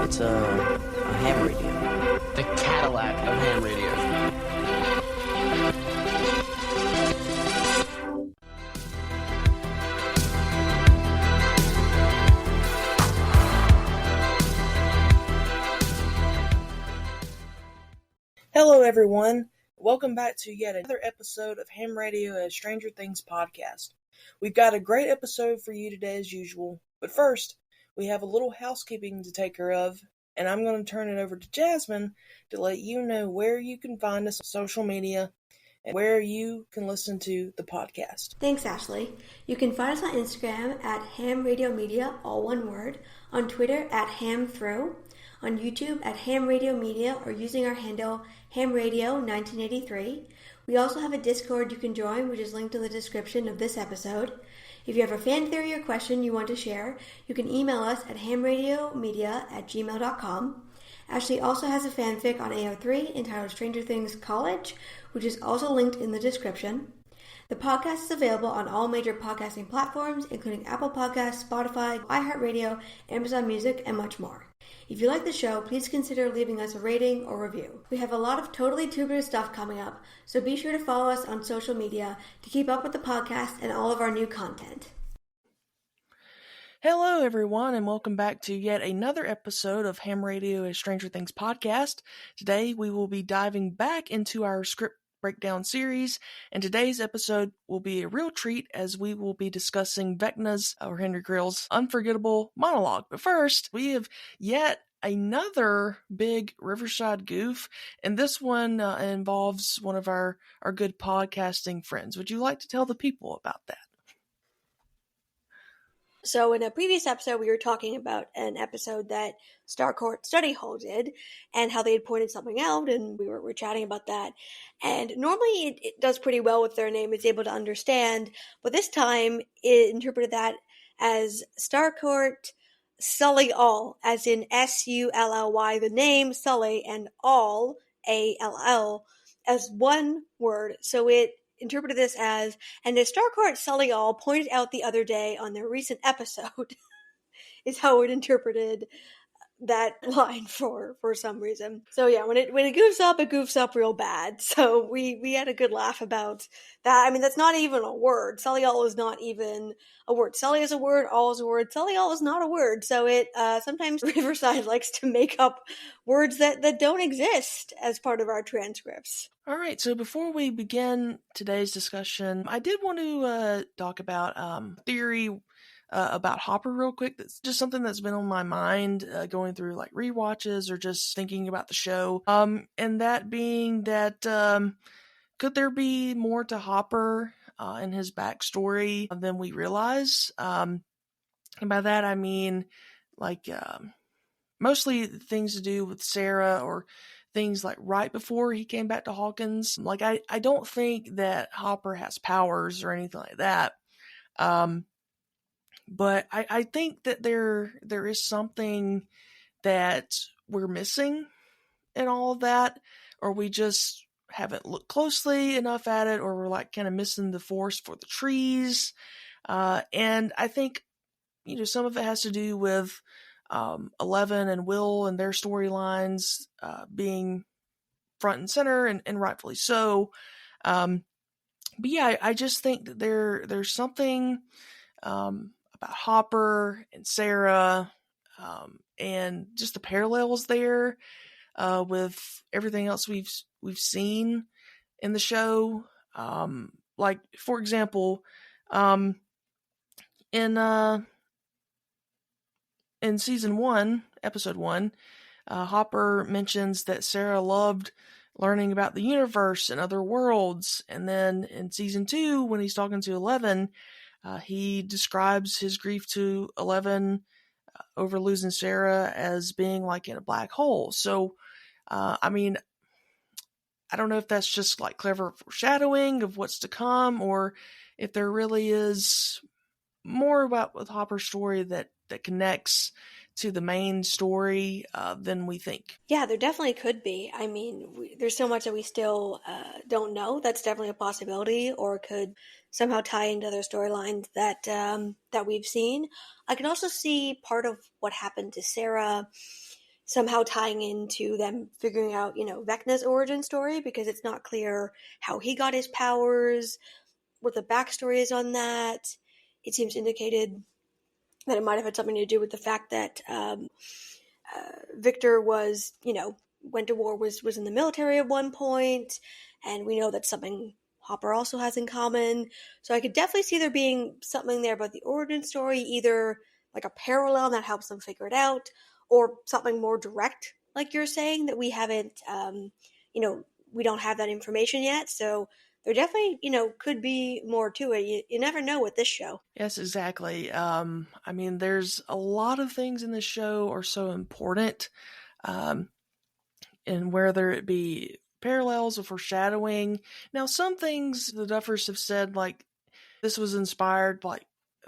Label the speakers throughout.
Speaker 1: It's a ham radio.
Speaker 2: The Cadillac of ham radios.
Speaker 3: Hello everyone, welcome back to yet another episode of Ham Radio, a Stranger Things podcast. We've got a great episode for you today as usual, but first, we have a little housekeeping to take care of, and I'm going to turn it over to Jasmin to let you know where you can find us on social media and where you can listen to the podcast.
Speaker 4: Thanks, Ashley. You can find us on Instagram at Ham Radio Media, all one word, on Twitter at HamThrough, on YouTube at Ham Radio Media, or using our handle Ham Radio 1983. We also have a Discord you can join, which is linked in the description of this episode. If you have a fan theory or question you want to share, you can email us at hamradiomedia@gmail.com. Ashley also has a fanfic on AO3 entitled Stranger Things College, which is also linked in the description. The podcast is available on all major podcasting platforms, including Apple Podcasts, Spotify, iHeartRadio, Amazon Music, and much more. If you like the show, please consider leaving us a rating or review. We have a lot of totally tubular stuff coming up, so be sure to follow us on social media to keep up with the podcast and all of our new content.
Speaker 3: Hello everyone, and welcome back to yet another episode of Ham Radio, a Stranger Things podcast. Today we will be diving back into our script breakdown series, and today's episode will be a real treat as we will be discussing Vecna's, or Henry Grill's, unforgettable monologue. But first, we have yet another big Riverside goof, and this one involves one of our good podcasting friends. Would you like to tell the people about that?
Speaker 4: So in a previous episode, we were talking about an episode that Starcourt Study Hall did and how they had pointed something out, and we were chatting about that. And normally it does pretty well with their name. It's able to understand, but this time it interpreted that as Starcourt Sully All, as in Sully, the name Sully, and All, All, as one word. So it interpreted this as, and as Starcourt Sully All pointed out the other day on their recent episode, is how it interpreted that line for some reason. So yeah, when it goofs up real bad. So we had a good laugh about that. I mean, that's not even a word. Sully All is not even a word. Sully is a word, all is a word. Sully All is not a word. So it sometimes Riverside likes to make up words that don't exist as part of our transcripts.
Speaker 3: All right, so before we begin today's discussion, I did want to talk about theory about Hopper real quick. That's just something that's been on my mind going through like rewatches or just thinking about the show. And that being that could there be more to Hopper and his backstory than we realize? And by that I mean like mostly things to do with Sarah or things like right before he came back to Hawkins. Like I don't think that Hopper has powers or anything like that. But I think that there is something that we're missing in all of that, or we just haven't looked closely enough at it, or we're like kind of missing the forest for the trees. And I think, some of it has to do with Eleven and Will and their storylines being front and center, and rightfully so. But yeah, I just think that there's something about Hopper and Sarah and just the parallels there with everything else we've seen in the show. Like for example, in season 1, episode 1, Hopper mentions that Sarah loved learning about the universe and other worlds. And then in season 2, when he's talking to Eleven, he describes his grief to Eleven over losing Sarah as being like in a black hole. So, I mean, I don't know if that's just like clever foreshadowing of what's to come, or if there really is more about with Hopper's story that connects to the main story than we think.
Speaker 4: Yeah, there definitely could be. I mean, there's so much that we still don't know. That's definitely a possibility, or could somehow tie into other storylines that we've seen. I can also see part of what happened to Sarah somehow tying into them figuring out, Vecna's origin story, because it's not clear how he got his powers, what the backstory is on that. It seems indicated that it might have had something to do with the fact that Victor was, went to war, was in the military at one point, and we know that's something Hopper also has in common. So I could definitely see there being something there about the origin story, either like a parallel that helps them figure it out, or something more direct, like you're saying, that we haven't, we don't have that information yet. So there definitely, could be more to it. You never know with this show.
Speaker 3: Yes, exactly. There's a lot of things in this show are so important, and whether it be parallels or foreshadowing. Now, some things the Duffers have said, like, this was inspired, like,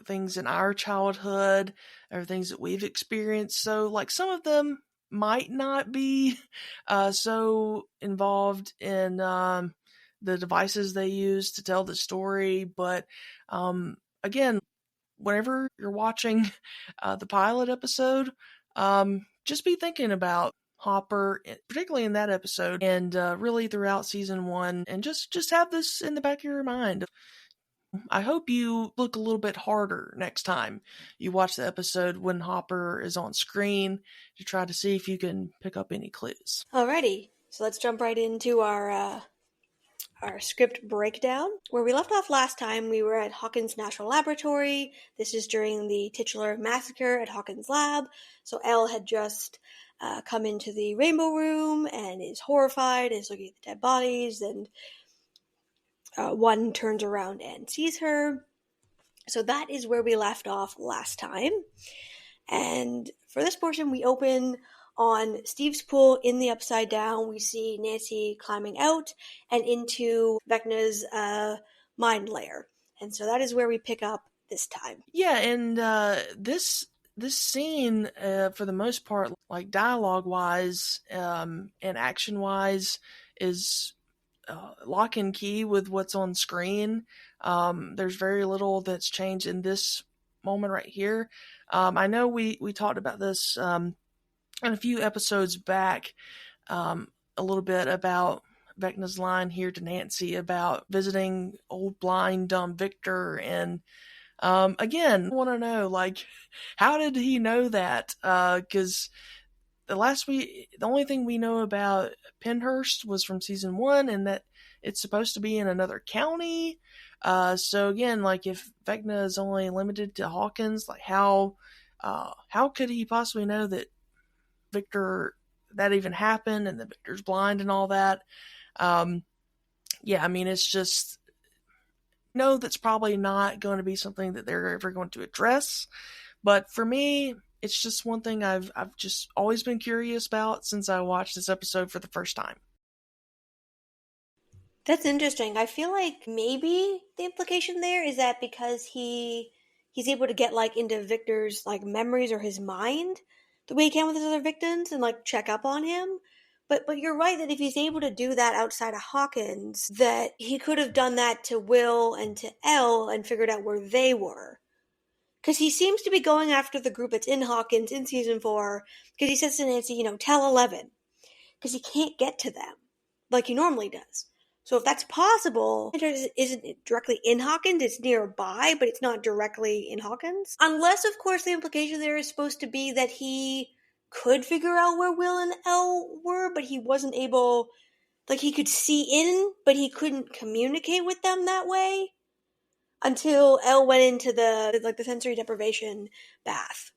Speaker 3: things in our childhood or things that we've experienced. So, like, some of them might not be so involved in the devices they use to tell the story. But again, whenever you're watching the pilot episode, just be thinking about Hopper, particularly in that episode, and really throughout season 1, and just have this in the back of your mind. I hope you look a little bit harder next time you watch the episode when Hopper is on screen to try to see if you can pick up any clues.
Speaker 4: Alrighty, so let's jump right into our script breakdown. Where we left off last time, we were at Hawkins National Laboratory. This is during the titular massacre at Hawkins Lab. So Elle had just come into the Rainbow Room and is horrified, is looking at the dead bodies, and one turns around and sees her. So that is where we left off last time. And for this portion, we open on Steve's pool in the Upside Down. We see Nancy climbing out and into Vecna's mind layer. And so that is where we pick up this time.
Speaker 3: Yeah, and this scene, for the most part, like dialogue-wise and action-wise, is lock and key with what's on screen. There's very little that's changed in this moment right here. I know we talked about this in a few episodes back, a little bit about Vecna's line here to Nancy about visiting old blind dumb Victor, and again, I want to know, like, how did he know that? Because the only thing we know about Penhurst was from season 1, and that it's supposed to be in another county. So again, like, if Vecna is only limited to Hawkins, like, how could he possibly know that Victor, that even happened, and that Victor's blind and all that? It's just, no, that's probably not going to be something that they're ever going to address. But for me, it's just one thing I've just always been curious about since I watched this episode for the first time.
Speaker 4: That's interesting. I feel like maybe the implication there is that because he's able to get, like, into Victor's, like, memories or his mind the way he can with his other victims and, like, check up on him. But you're right that if he's able to do that outside of Hawkins, that he could have done that to Will and to Elle and figured out where they were. Because he seems to be going after the group that's in Hawkins in season 4, because he says to Nancy, tell 11. Because he can't get to them like he normally does. So if that's possible, it isn't directly in Hawkins, it's nearby, but it's not directly in Hawkins. Unless, of course, the implication there is supposed to be that he could figure out where Will and Elle were, but he wasn't able, like, he could see in, but he couldn't communicate with them that way until Elle went into the sensory deprivation bath.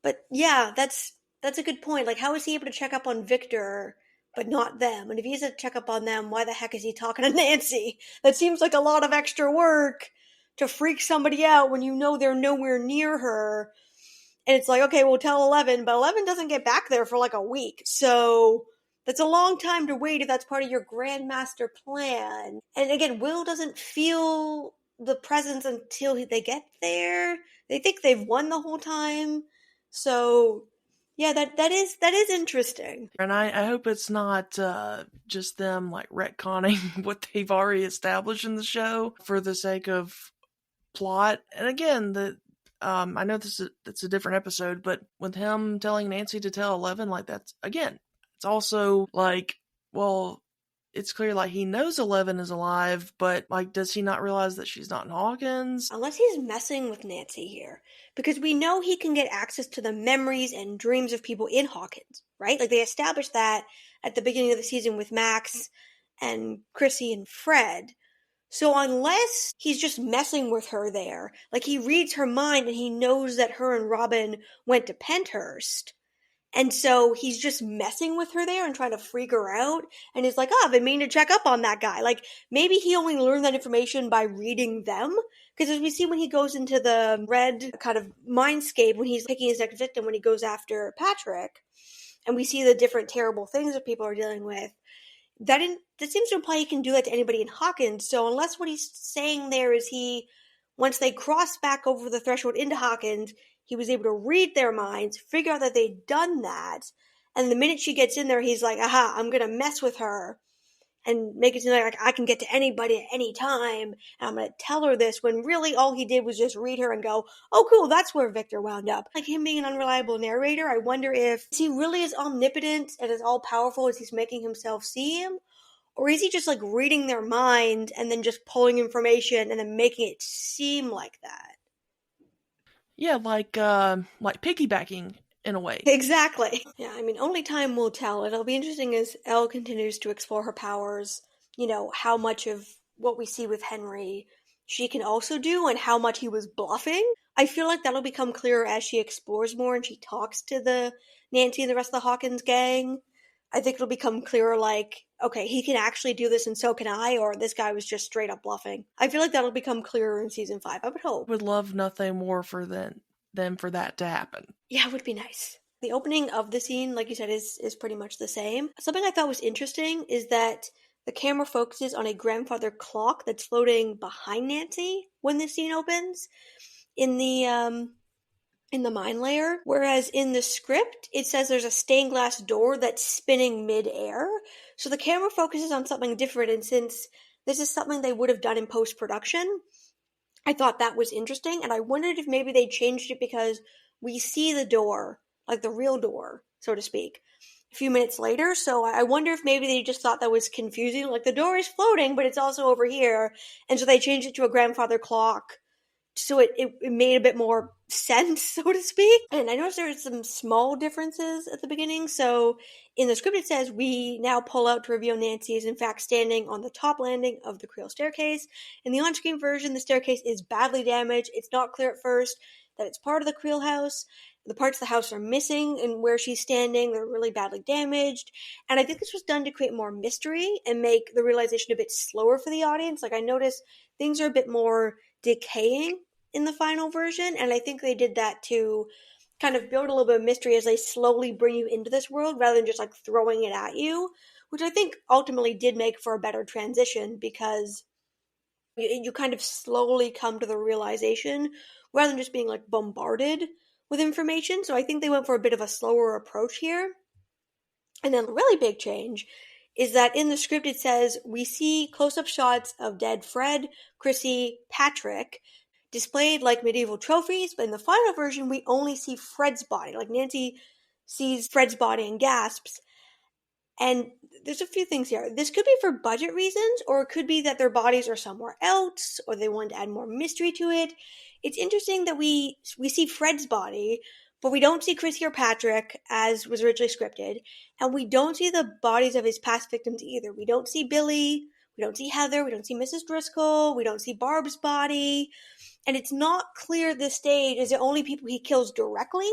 Speaker 4: But yeah, that's a good point. Like, how is he able to check up on Victor but not them? And if he has to check up on them, why the heck is he talking to Nancy? That seems like a lot of extra work to freak somebody out when you know they're nowhere near her. And it's like, okay, we'll tell 11, but 11 doesn't get back there for like a week. So that's a long time to wait if that's part of your grandmaster plan. And again, Will doesn't feel the presence until they get there. They think they've won the whole time. So yeah, that is interesting.
Speaker 3: And I hope it's not just them, like, retconning what they've already established in the show for the sake of plot. And again, I know it's a different episode, but with him telling Nancy to tell Eleven, like that's again, it's also like, well, it's clear like he knows Eleven is alive, but like, does he not realize that she's not in Hawkins?
Speaker 4: Unless he's messing with Nancy here. Because we know he can get access to the memories and dreams of people in Hawkins, right? Like they established that at the beginning of the season with Max and Chrissy and Fred. So unless he's just messing with her there, like he reads her mind and he knows that her and Robin went to Penthurst, and so he's just messing with her there and trying to freak her out. And he's like, oh, I've been meaning to check up on that guy. Like, maybe he only learned that information by reading them. Because as we see when he goes into the red kind of mindscape, when he's picking his next victim, when he goes after Patrick, and we see the different terrible things that people are dealing with, that seems to imply he can do that to anybody in Hawkins. So unless what he's saying there is once they cross back over the threshold into Hawkins, he was able to read their minds, figure out that they'd done that, and the minute she gets in there, he's like, aha, I'm going to mess with her and make it seem like I can get to anybody at any time, and I'm going to tell her this, when really all he did was just read her and go, oh cool, that's where Victor wound up. Like him being an unreliable narrator, I wonder if he really is omnipotent and as all-powerful as he's making himself seem, or is he just like reading their mind and then just pulling information and then making it seem like that?
Speaker 3: Yeah, like piggybacking in a way.
Speaker 4: Exactly. Yeah, I mean, only time will tell. It'll be interesting as Elle continues to explore her powers, how much of what we see with Henry she can also do and how much he was bluffing. I feel like that'll become clearer as she explores more and she talks to the Nancy and the rest of the Hawkins gang. I think it'll become clearer, like, okay, he can actually do this and so can I, or this guy was just straight up bluffing. I feel like that'll become clearer in season 5, I would hope.
Speaker 3: Would love nothing more than for that to happen.
Speaker 4: Yeah, it would be nice. The opening of the scene, like you said, is pretty much the same. Something I thought was interesting is that the camera focuses on a grandfather clock that's floating behind Nancy when the scene opens in the mine layer, whereas in the script, it says there's a stained glass door that's spinning mid-air. So the camera focuses on something different, and since this is something they would have done in post-production, I thought that was interesting, and I wondered if maybe they changed it because we see the door, like the real door, so to speak, a few minutes later. So I wonder if maybe they just thought that was confusing, like the door is floating, but it's also over here, and so they changed it to a grandfather clock so it made a bit more sense, so to speak. And I noticed there are some small differences at the beginning. So in the script it says, we now pull out to reveal Nancy is in fact standing on the top landing of the Creel staircase. In the on-screen version, the staircase is badly damaged. It's not clear at first that it's part of the Creel house. The parts of the house are missing, and where she's standing, they're really badly damaged. And I think this was done to create more mystery and make the realization a bit slower for the audience. Like I noticed things are a bit more decaying in the final version, and I think they did that to kind of build a little bit of mystery as they slowly bring you into this world rather than just like throwing it at you, which I think ultimately did make for a better transition because you kind of slowly come to the realization rather than just being like bombarded with information. So I think they went for a bit of a slower approach here. And then the really big change is that in the script it says we see close-up shots of dead Fred, Chrissy, Patrick displayed like medieval trophies, but in the final version we only see Fred's body. Like Nancy sees Fred's body and gasps. And there's a few things here. This could be for budget reasons, or it could be that their bodies are somewhere else, or they wanted to add more mystery to it. It's interesting that we see Fred's body, but we don't see Chrissy or Patrick, as was originally scripted, and we don't see the bodies of his past victims either. We don't see Billy, we don't see Heather, we don't see Mrs. Driscoll, we don't see Barb's body, and it's not clear at this stage, is it only people he kills directly,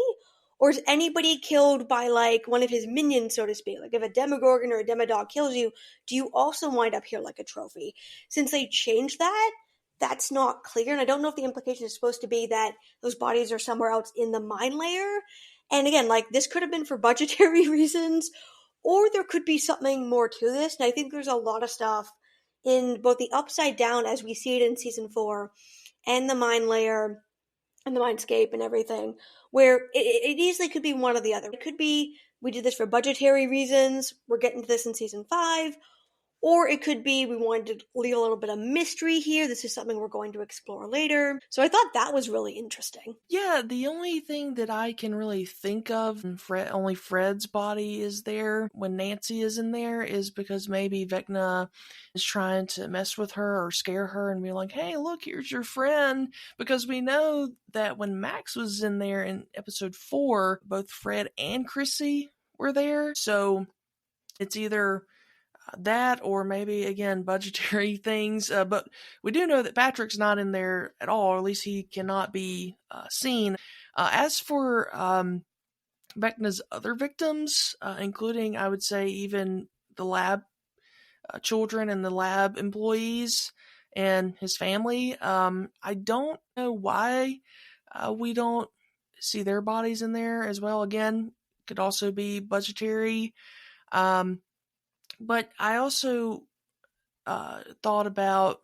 Speaker 4: or is anybody killed by, like, one of his minions, so to speak? Like, if a Demogorgon or a Demodog kills you, do you also wind up here like a trophy? Since they changed that, that's not clear, and I don't know if the implication is supposed to be that those bodies are somewhere else in the mine layer. And again, like, this could have been for budgetary reasons, or there could be something more to this, and I think there's a lot of stuff in both the Upside Down, as we see it in Season 4, and the mine layer, and the mindscape and everything, where it easily could be one or the other. It could be, we did this for budgetary reasons, we're getting to this in Season 5, Or it could be we wanted to leave a little bit of mystery here. This is something we're going to explore later. So I thought that was really interesting.
Speaker 3: Yeah, the only thing that I can really think of, only Fred's body is there when Nancy is in there, is because maybe Vecna is trying to mess with her or scare her and be like, hey, look, here's your friend. Because we know that when Max was in there in episode 4, both Fred and Chrissy were there. So it's either that or maybe again budgetary things, but we do know that Patrick's not in there at all, or at least he cannot be seen. As for Vecna's other victims, including I would say even the lab children and the lab employees and his family, I don't know why we don't see their bodies in there as well. Again, could also be budgetary. But I also thought about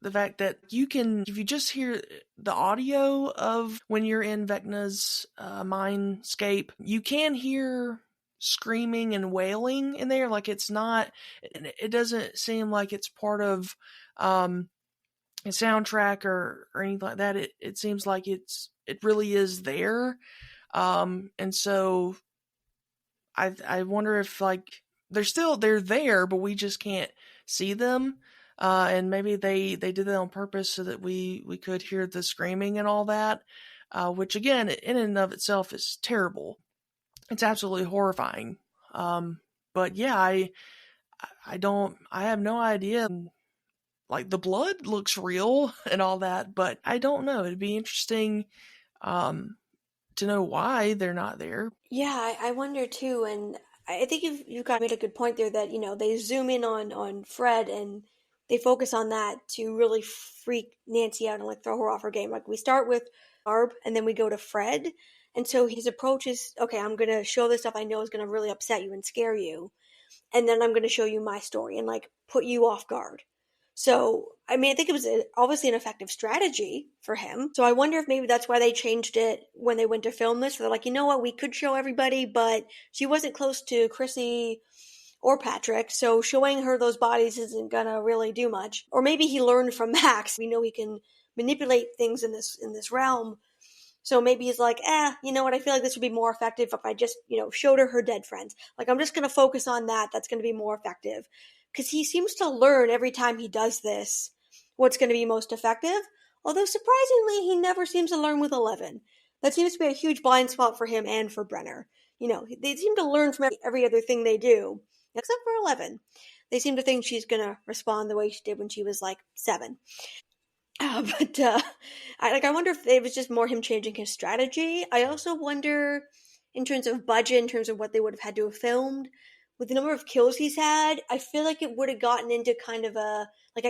Speaker 3: the fact that you can, if you just hear the audio of when you're in Vecna's mindscape, you can hear screaming and wailing in there. Like it's not, it doesn't seem like it's part of a soundtrack or anything like that. It seems like it really is there. And so I wonder if like they're there, but we just can't see them. And maybe they did that on purpose so that we could hear the screaming and all that, which again, in and of itself is terrible. It's absolutely horrifying. But yeah, I have no idea. Like the blood looks real and all that, but I don't know. It'd be interesting, to know why they're not there.
Speaker 4: Yeah, I wonder too, and I think you've got made a good point there that, they zoom in on Fred and they focus on that to really freak Nancy out and like throw her off her game. Like we start with Barb and then we go to Fred. And so his approach is, okay, I'm going to show this stuff I know is going to really upset you and scare you. And then I'm going to show you my story and like put you off guard. So, I mean, I think it was obviously an effective strategy for him. So I wonder if maybe that's why they changed it when they went to film this. They're like, you know what, we could show everybody, but she wasn't close to Chrissy or Patrick, so showing her those bodies isn't gonna really do much. Or maybe he learned from Max. We know he can manipulate things in this realm. So maybe he's like, you know what, I feel like this would be more effective if I just, showed her dead friends. Like, I'm just gonna focus on that. That's gonna be more effective. Because he seems to learn every time he does this what's going to be most effective. Although surprisingly, he never seems to learn with 11. That seems to be a huge blind spot for him and for Brenner. They seem to learn from every other thing they do, except for 11. They seem to think she's going to respond the way she did when she was like 7. I wonder if it was just more him changing his strategy. I also wonder, in terms of budget, in terms of what they would have had to have filmed, with the number of kills he's had, I feel like it would have gotten into kind of a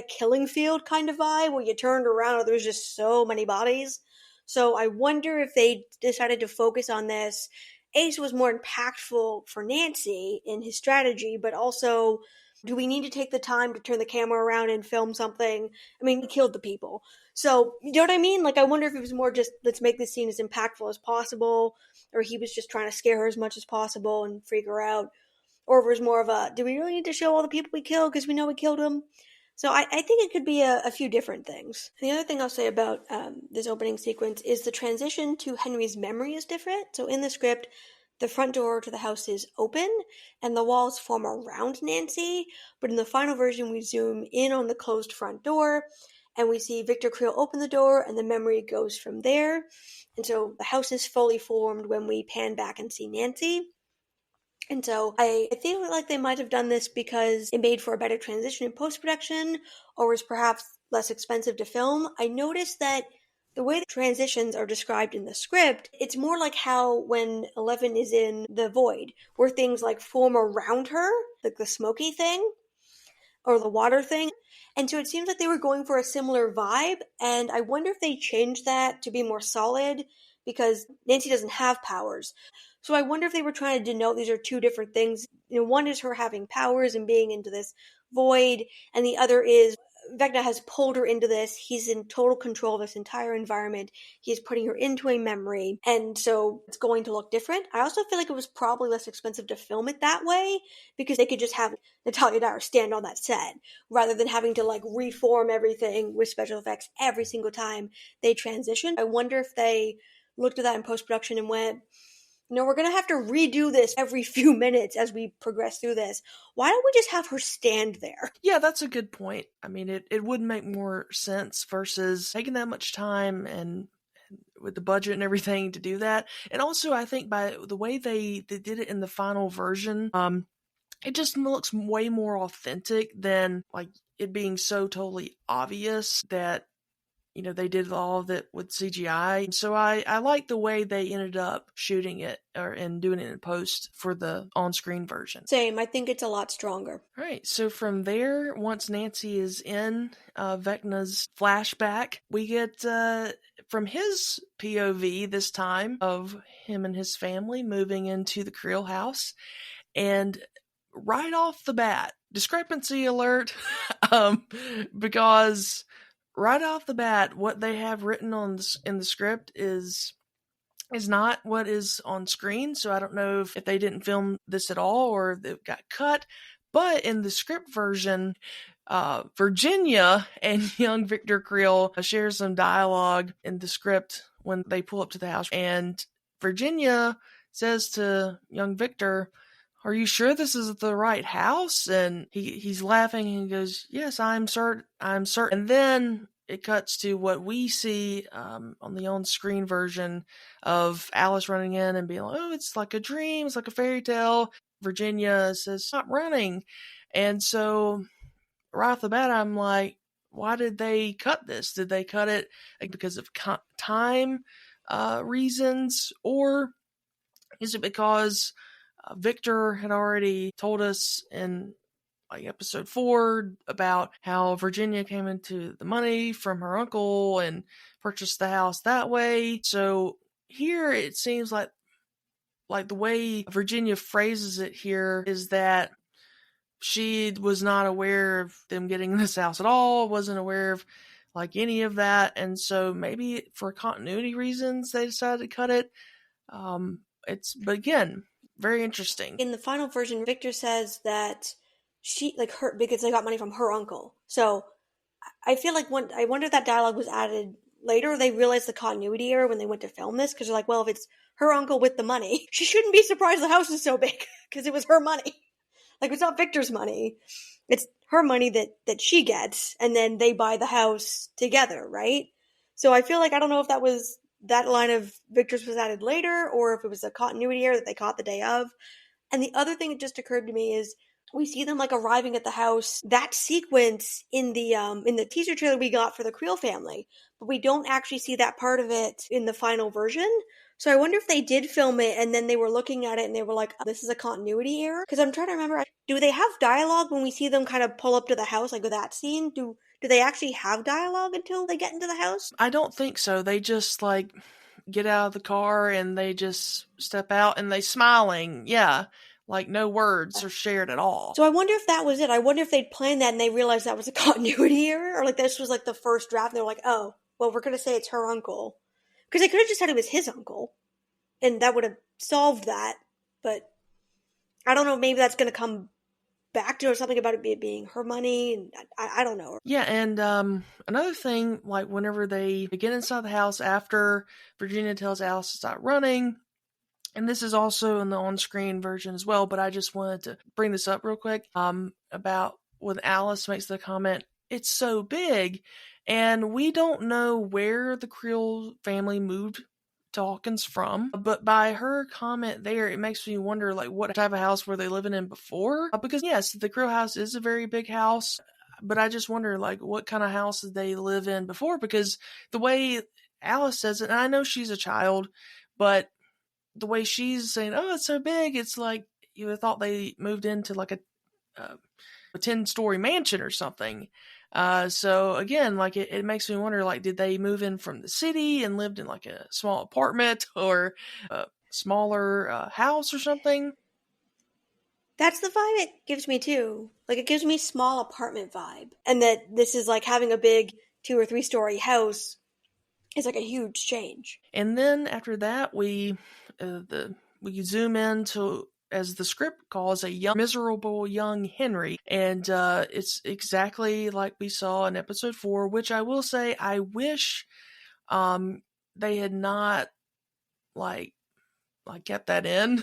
Speaker 4: killing field kind of vibe where you turned around and there's just so many bodies. So I wonder if they decided to focus on this. Ace was more impactful for Nancy in his strategy, but also, do we need to take the time to turn the camera around and film something? I mean, he killed the people. So, you know what I mean? Like, I wonder if it was more just, let's make this scene as impactful as possible, or he was just trying to scare her as much as possible and freak her out. Or if it was more of a, do we really need to show all the people we killed because we know we killed them? So I think it could be a few different things. And the other thing I'll say about this opening sequence is the transition to Henry's memory is different. So in the script, the front door to the house is open and the walls form around Nancy. But in the final version, we zoom in on the closed front door and we see Victor Creel open the door and the memory goes from there. And so the house is fully formed when we pan back and see Nancy. And so I feel like they might have done this because it made for a better transition in post-production or was perhaps less expensive to film. I noticed that the way the transitions are described in the script, it's more like how when 11 is in the void, where things like form around her, like the smoky thing or the water thing. And so it seems like they were going for a similar vibe. And I wonder if they changed that to be more solid because Nancy doesn't have powers. So I wonder if they were trying to denote these are two different things. One is her having powers and being into this void, and the other is Vecna has pulled her into this. He's in total control of this entire environment. He's putting her into a memory, and so it's going to look different. I also feel like it was probably less expensive to film it that way because they could just have Natalia Dyer stand on that set rather than having to like reform everything with special effects every single time they transition. I wonder if they looked at that in post-production and went, no, we're going to have to redo this every few minutes as we progress through this. Why don't we just have her stand there?
Speaker 3: Yeah, that's a good point. I mean, it would make more sense versus taking that much time and with the budget and everything to do that. And also, I think by the way they did it in the final version, it just looks way more authentic than like it being so totally obvious that they did all of it with CGI. So I like the way they ended up shooting it and doing it in post for the on-screen version.
Speaker 4: Same. I think it's a lot stronger.
Speaker 3: All right. So from there, once Nancy is in Vecna's flashback, we get from his POV this time of him and his family moving into the Creel house. And right off the bat, discrepancy alert, because right off the bat, what they have written in the script is not what is on screen. So I don't know if they didn't film this at all or if it got cut. But in the script version, Virginia and young Victor Creel share some dialogue in the script when they pull up to the house. And Virginia says to young Victor, "Are you sure this is the right house?" And he's laughing and he goes, "Yes, I'm certain. And then it cuts to what we see on the on-screen version of Alice running in and being like, "Oh, it's like a dream. It's like a fairy tale." Virginia says, "Stop running." And so right off the bat, I'm like, why did they cut this? Did they cut it because of time reasons? Or is it because Victor had already told us in like episode 4 about how Virginia came into the money from her uncle and purchased the house that way? So here it seems like the way Virginia phrases it here is that she was not aware of them getting this house at all, wasn't aware of like any of that, and so maybe for continuity reasons they decided to cut it. But again, very interesting.
Speaker 4: In the final version, Victor says that she because they got money from her uncle. So I feel like I wonder if that dialogue was added later. They realized the continuity error when they went to film this because they're like, well, if it's her uncle with the money, she shouldn't be surprised the house is so big because it was her money. Like, it's not Victor's money. It's her money that she gets, and then they buy the house together, right? So I feel like I don't know if that line of Victor's was added later or if it was a continuity error that they caught the day of. And the other thing that just occurred to me is we see them like arriving at the house. That sequence in the teaser trailer we got for the Creel family, but we don't actually see that part of it in the final version. So I wonder if they did film it and then they were looking at it and they were like, this is a continuity error. Because I'm trying to remember, do they have dialogue when we see them kind of pull up to the house, like with that scene? Do they actually have dialogue until they get into the house?
Speaker 3: I don't think so. They just like get out of the car and they just step out and they smiling. Yeah. Like no words are shared at all.
Speaker 4: So I wonder if that was it. I wonder if they'd planned that and they realized that was a continuity error, or like this was like the first draft and they were like, oh, well, we're going to say it's her uncle. Because they could have just said it was his uncle and that would have solved that. But I don't know, maybe that's going to come back to or something about it being her money. And I don't know.
Speaker 3: Yeah, and another thing, like whenever they get inside the house after Virginia tells Alice to stop running, and this is also in the on-screen version as well, but I just wanted to bring this up real quick, about when Alice makes the comment, "It's so big," and we don't know where the Creel family moved to Hawkins from, but by her comment there, it makes me wonder, like, what type of house were they living in before? Because yes, the Creel house is a very big house, but I just wonder, like, what kind of house did they live in before? Because the way Alice says it, and I know she's a child, but the way she's saying, "Oh, it's so big," it's like you would have thought they moved into like a 10-story mansion or something. So again, like it makes me wonder, like, did they move in from the city and lived in like a small apartment or a smaller house or something?
Speaker 4: That's the vibe it gives me too. Like, it gives me small apartment vibe. And that this is like having a big 2 or 3 story house is like a huge change.
Speaker 3: And then after that, we zoom into, as the script calls, a miserable young Henry, and it's exactly like we saw in episode 4. Which I will say, I wish they had not like kept that in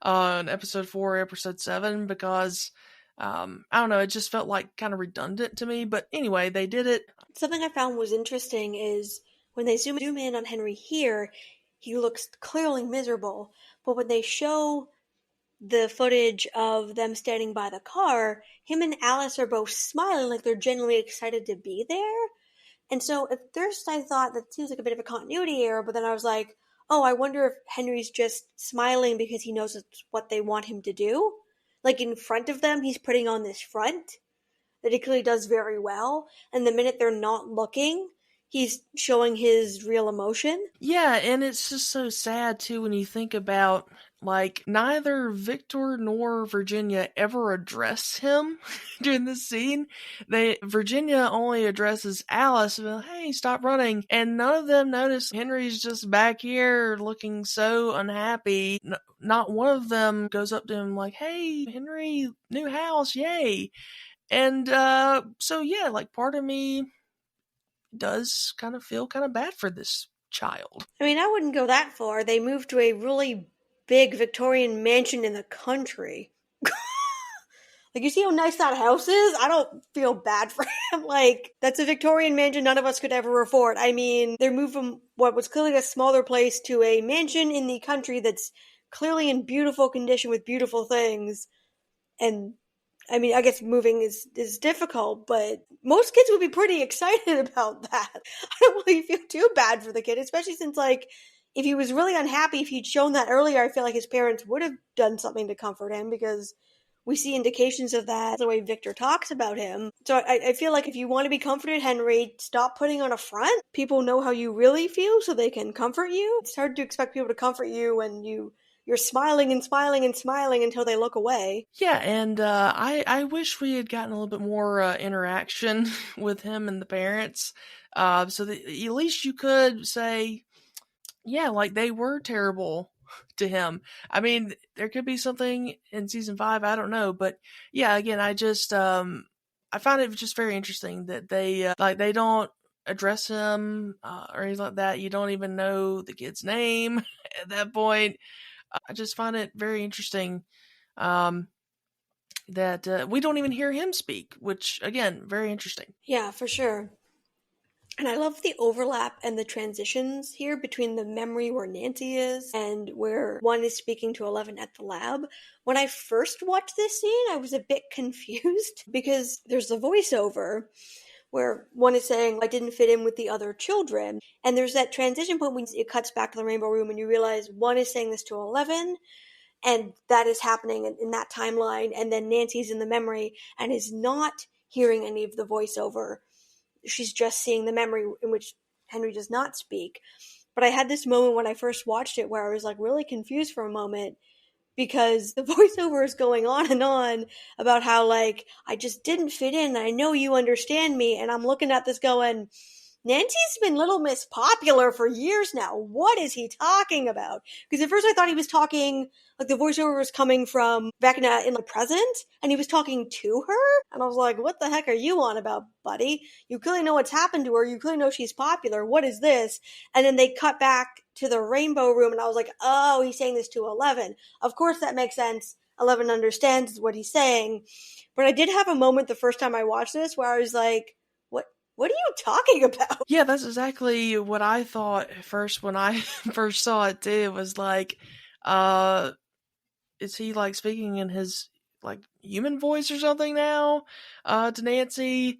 Speaker 3: on episode 4 or episode 7, because I don't know, it just felt like kind of redundant to me. But anyway, they did it.
Speaker 4: Something I found was interesting is when they zoom in on Henry here, he looks clearly miserable. But when they show the footage of them standing by the car, him and Alice are both smiling like they're genuinely excited to be there. And so at first I thought that seems like a bit of a continuity error, but then I was like, oh, I wonder if Henry's just smiling because he knows it's what they want him to do. Like, in front of them, he's putting on this front that he clearly does very well, and the minute they're not looking, he's showing his real emotion.
Speaker 3: Yeah, and it's just so sad too when you think about, like, neither Victor nor Virginia ever address him during this scene. Virginia only addresses Alice, well, hey, stop running, and none of them notice Henry's just back here looking so unhappy. Not one of them goes up to him like, hey, Henry, new house, yay. And so yeah, like, part of me does kind of feel kind of bad for this child.
Speaker 4: I mean, I wouldn't go that far. They moved to a really big Victorian mansion in the country. Like, you see how nice that house is? I don't feel bad for him. Like, that's a Victorian mansion none of us could ever afford. I mean, they're moved from what was clearly a smaller place to a mansion in the country that's clearly in beautiful condition with beautiful things. And I mean, I guess moving is difficult, but most kids would be pretty excited about that. I don't really feel too bad for the kid, especially since, like, if he was really unhappy, if he'd shown that earlier, I feel like his parents would have done something to comfort him, because we see indications of that the way Victor talks about him. So I feel like if you want to be comforted, Henry, stop putting on a front. People know how you really feel, so they can comfort you. It's hard to expect people to comfort you when you're smiling and smiling and smiling until they look away.
Speaker 3: Yeah, and I wish we had gotten a little bit more interaction with him and the parents, so that at least you could say, yeah, like, they were terrible to him. I mean, there could be something in season 5, I don't know, but yeah, again, I just I found it just very interesting that they don't address him or anything like that. You don't even know the kid's name at that point. I just find it very interesting that we don't even hear him speak, which, again, very interesting.
Speaker 4: Yeah, for sure. And I love the overlap and the transitions here between the memory where Nancy is and where one is speaking to 11 at the lab. When I first watched this scene, I was a bit confused because there's a voiceover where one is saying, I didn't fit in with the other children. And there's that transition point when it cuts back to the Rainbow Room and you realize one is saying this to 11, and that is happening in that timeline. And then Nancy's in the memory and is not hearing any of the voiceover. She's just seeing the memory in which Henry does not speak. But I had this moment when I first watched it where I was like really confused for a moment, because the voiceover is going on about how, like, I just didn't fit in, and I know you understand me, and I'm looking at this going, Nancy's been Little Miss Popular for years now. What is he talking about? Because at first I thought he was talking, like, the voiceover was coming from Vecna in the present, and he was talking to her, and I was like, what the heck are you on about, buddy? You clearly know what's happened to her. You clearly know she's popular. What is this? And then they cut back to the Rainbow Room, and I was like, oh, he's saying this to 11. Of course that makes sense. 11 understands what he's saying. But I did have a moment the first time I watched this where I was like, what are you talking about?
Speaker 3: Yeah, that's exactly what I thought at first when I first saw it too. It was like, is he, like, speaking in his, like, human voice or something now to Nancy?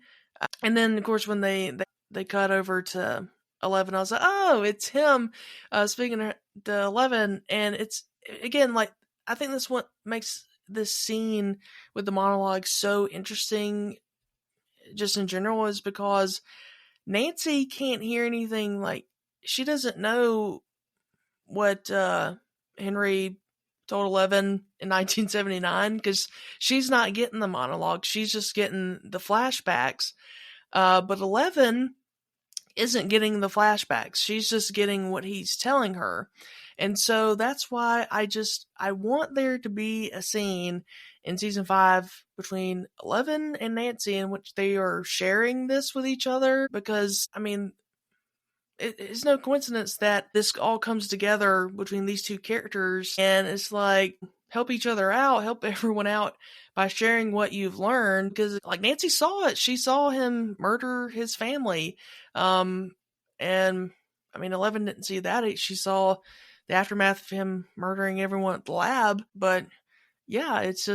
Speaker 3: And then, of course, when they cut over to 11, I was like, oh, it's him speaking to 11. And it's, again, like, I think that's what makes this scene with the monologue so interesting just in general, is because Nancy can't hear anything. Like, she doesn't know what Henry told 11 in 1979, because she's not getting the monologue. She's just getting the flashbacks. But 11 isn't getting the flashbacks. She's just getting what he's telling her. And so that's why I want there to be a scene in season 5 between 11 and Nancy in which they are sharing this with each other, because, I mean, it's no coincidence that this all comes together between these two characters, and it's like, help each other out, help everyone out by sharing what you've learned, because like Nancy saw it. She saw him murder his family. And I mean, 11 didn't see that. She saw the aftermath of him murdering everyone at the lab. But yeah, it's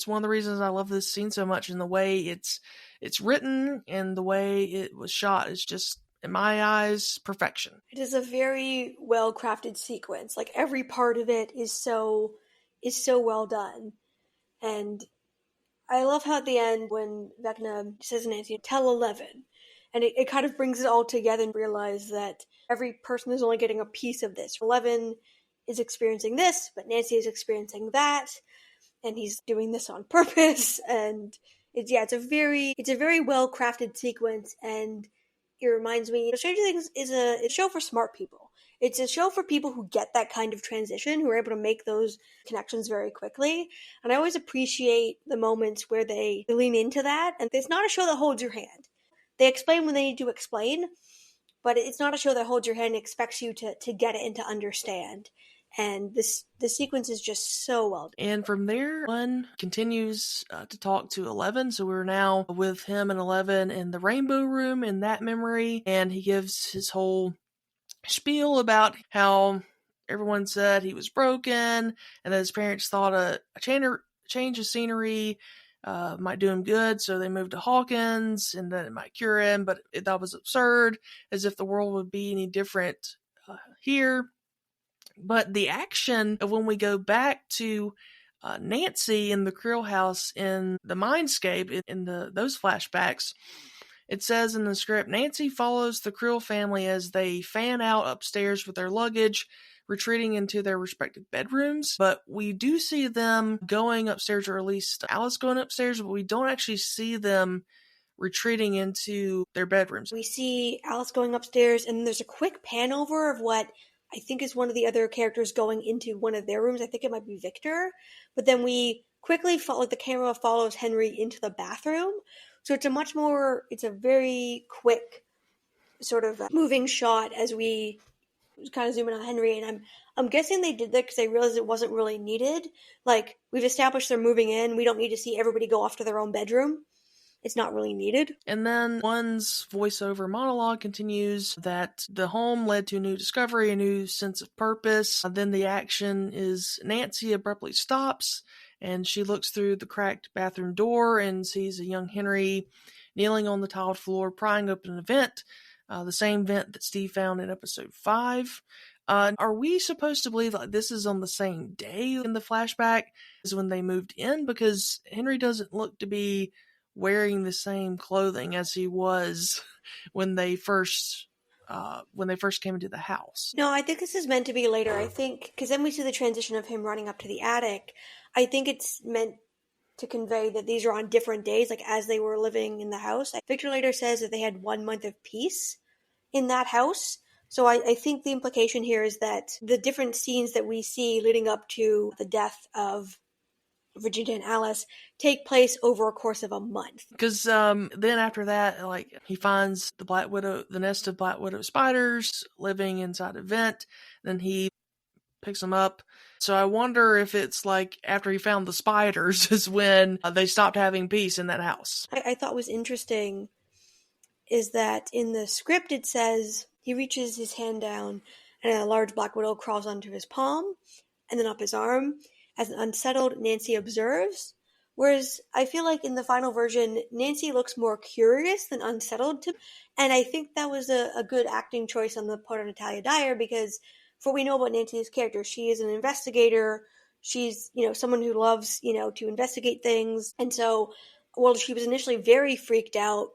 Speaker 3: one of the reasons I love this scene so much, and the way it's written and the way it was shot is just, in my eyes, perfection.
Speaker 4: It is a very well crafted sequence. Like, every part of it is so well done. And I love how at the end, when Vecna says to Nancy, tell 11, and it kind of brings it all together and realize that every person is only getting a piece of this. 11 is experiencing this, but Nancy is experiencing that, and he's doing this on purpose. And it's a very well crafted sequence, and it reminds me, Stranger Things is a show for smart people. It's a show for people who get that kind of transition, who are able to make those connections very quickly. And I always appreciate the moments where they lean into that. And it's not a show that holds your hand. They explain when they need to explain, but it's not a show that holds your hand and expects you to get it and to understand. And the sequence is just so well done.
Speaker 3: And from there, one continues to talk to 11. So we're now with him and 11 in the Rainbow Room in that memory. And he gives his whole spiel about how everyone said he was broken, and that his parents thought a change of scenery might do him good, so they moved to Hawkins, and that it might cure him, but that was absurd, as if the world would be any different here. But the action of when we go back to Nancy in the Krill house in the Mindscape, in those flashbacks, it says in the script, Nancy follows the Krill family as they fan out upstairs with their luggage, retreating into their respective bedrooms. But we do see them going upstairs, or at least Alice going upstairs, but we don't actually see them retreating into their bedrooms.
Speaker 4: We see Alice going upstairs, and there's a quick pan over of what I think is one of the other characters going into one of their rooms. I think it might be Victor. But then we quickly follow, the camera follows Henry into the bathroom. So it's a very quick sort of moving shot as we kind of zoom in on Henry. And I'm guessing they did that because they realized it wasn't really needed. Like, we've established they're moving in. We don't need to see everybody go off to their own bedroom. It's not really needed.
Speaker 3: And then one's voiceover monologue continues that the home led to a new discovery, a new sense of purpose. Then the action is Nancy abruptly stops, and she looks through the cracked bathroom door and sees a young Henry kneeling on the tiled floor, prying open a vent, the same vent that Steve found in episode 5. Are we supposed to believe that this is on the same day in the flashback as when they moved in? Because Henry doesn't look to be wearing the same clothing as he was when they first came into the house.
Speaker 4: No, I think this is meant to be later. I think, because then we see the transition of him running up to the attic. I think it's meant to convey that these are on different days, like as they were living in the house. Victor later says that they had 1 month of peace in that house. So I think the implication here is that the different scenes that we see leading up to the death of Virginia and Alice take place over a course of a month.
Speaker 3: Because then after that, like, he finds the nest of Black Widow spiders living inside a vent. Then he picks them up. So I wonder if it's like after he found the spiders is when they stopped having peace in that house.
Speaker 4: I thought was interesting is that in the script it says he reaches his hand down and a large Black Widow crawls onto his palm and then up his arm as an unsettled Nancy observes. Whereas I feel like in the final version, Nancy looks more curious than unsettled to me. And I think that was a good acting choice on the part of Natalia Dyer, because for what we know about Nancy's character, she is an investigator. She's, someone who loves, to investigate things. And so, while she was initially very freaked out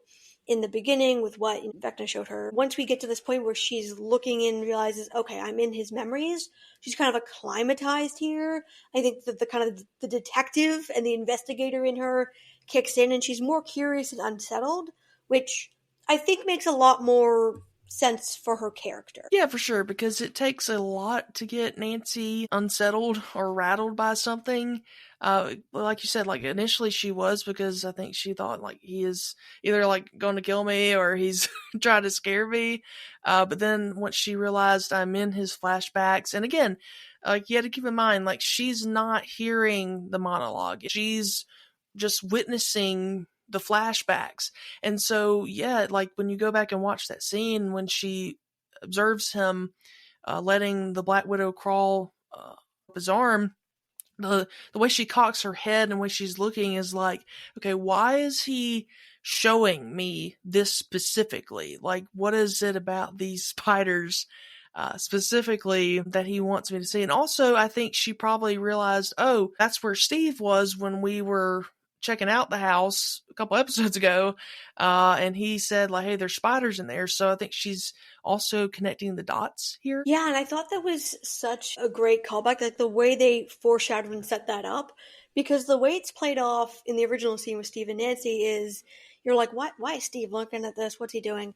Speaker 4: in the beginning with what Vecna showed her. Once we get to this point where she's looking in and realizes, okay, I'm in his memories, she's kind of acclimatized here. I think that the kind of the detective and the investigator in her kicks in, and she's more curious and unsettled, which I think makes a lot more sense for her character.
Speaker 3: Yeah, for sure, because it takes a lot to get Nancy unsettled or rattled by something. Like you said, like initially she was, because I think she thought like he is either like going to kill me or he's trying to scare me. But then once she realized I'm in his flashbacks, and again, like you had to keep in mind, like she's not hearing the monologue. She's just witnessing the flashbacks. And so, yeah, like when you go back and watch that scene when she observes him letting the Black Widow crawl up his arm, the way she cocks her head and the way she's looking is like, okay, why is he showing me this specifically? Like, what is it about these spiders specifically that he wants me to see? And also, I think she probably realized, oh, that's where Steve was when we were checking out the house a couple episodes ago, and he said like, hey, there's spiders in there. So I think she's also connecting the dots here.
Speaker 4: Yeah, and I thought that was such a great callback, like the way they foreshadowed and set that up, because the way it's played off in the original scene with Steve and Nancy is, you're like, why is Steve looking at this? What's he doing?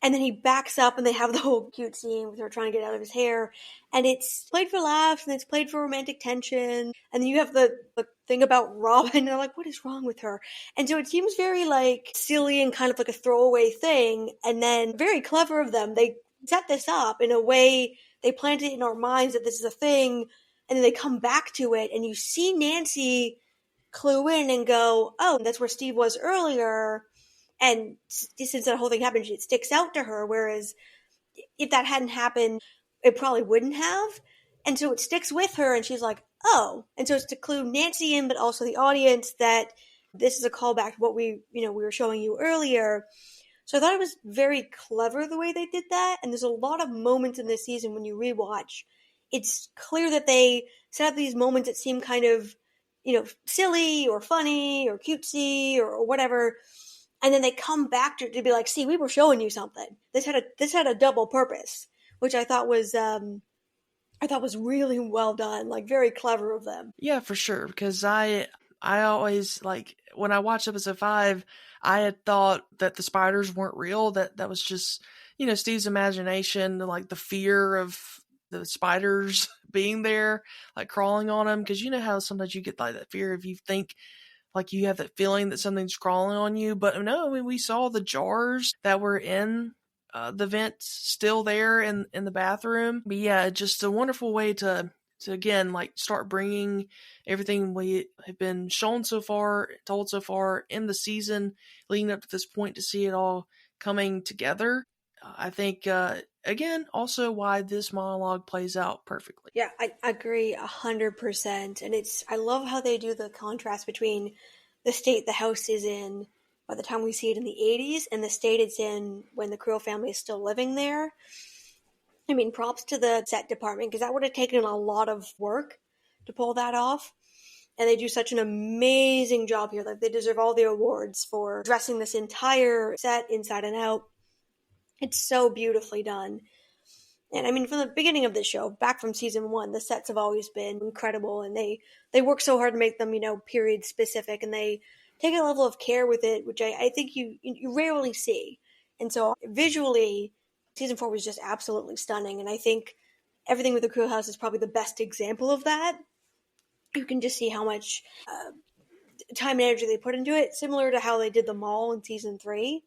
Speaker 4: And then he backs up and they have the whole cute scene with her trying to get out of his hair. And it's played for laughs and it's played for romantic tension. And then you have the thing about Robin, and they're like, what is wrong with her? And so it seems very like silly and kind of like a throwaway thing. And then very clever of them. They set this up in a way, they planted it in our minds that this is a thing. And then they come back to it and you see Nancy clue in and go, oh, that's where Steve was earlier. And since that whole thing happened, it sticks out to her. Whereas if that hadn't happened, it probably wouldn't have. And so it sticks with her and she's like, oh. And so it's to clue Nancy in, but also the audience that this is a callback to what we were showing you earlier. So I thought it was very clever the way they did that. And there's a lot of moments in this season when you rewatch, it's clear that they set up these moments that seem kind of, silly or funny or cutesy or whatever. And then they come back to be like, see, we were showing you something. This had a double purpose, which I thought was really well done, like very clever of them.
Speaker 3: Yeah, for sure. Because I always, like, when I watched episode 5, I had thought that the spiders weren't real. That was just, Steve's imagination, like the fear of the spiders being there, like crawling on him. Because you know how sometimes you get like that fear if you think, like you have that feeling that something's crawling on you. But no, I mean, we saw the jars that were in the vents still there in the bathroom. But yeah, just a wonderful way to again, like start bringing everything we have been shown so far, told so far in the season, leading up to this point, to see it all coming together. I think, again, also why this monologue plays out perfectly.
Speaker 4: Yeah, I agree 100%. And I love how they do the contrast between the state the house is in by the time we see it in the 80s and the state it's in when the Creel family is still living there. I mean, props to the set department, because that would have taken a lot of work to pull that off. And they do such an amazing job here. Like, they deserve all the awards for dressing this entire set inside and out. It's so beautifully done. And I mean, from the beginning of this show, back from season 1, the sets have always been incredible. And they work so hard to make them, period specific. And they take a level of care with it, which I think you rarely see. And so visually, season 4 was just absolutely stunning. And I think everything with the Creel House is probably the best example of that. You can just see how much time and energy they put into it, similar to how they did the mall in season 3.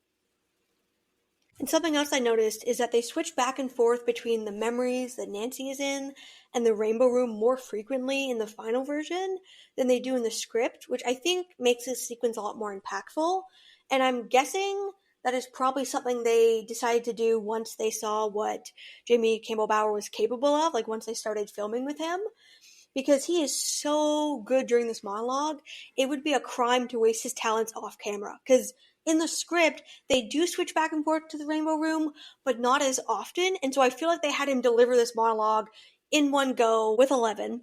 Speaker 4: And something else I noticed is that they switch back and forth between the memories that Nancy is in and the Rainbow Room more frequently in the final version than they do in the script, which I think makes this sequence a lot more impactful. And I'm guessing that is probably something they decided to do once they saw what Jamie Campbell Bower was capable of, like once they started filming with him. Because he is so good during this monologue, it would be a crime to waste his talents off camera. Because in the script, they do switch back and forth to the Rainbow Room, but not as often. And so I feel like they had him deliver this monologue in one go with 11.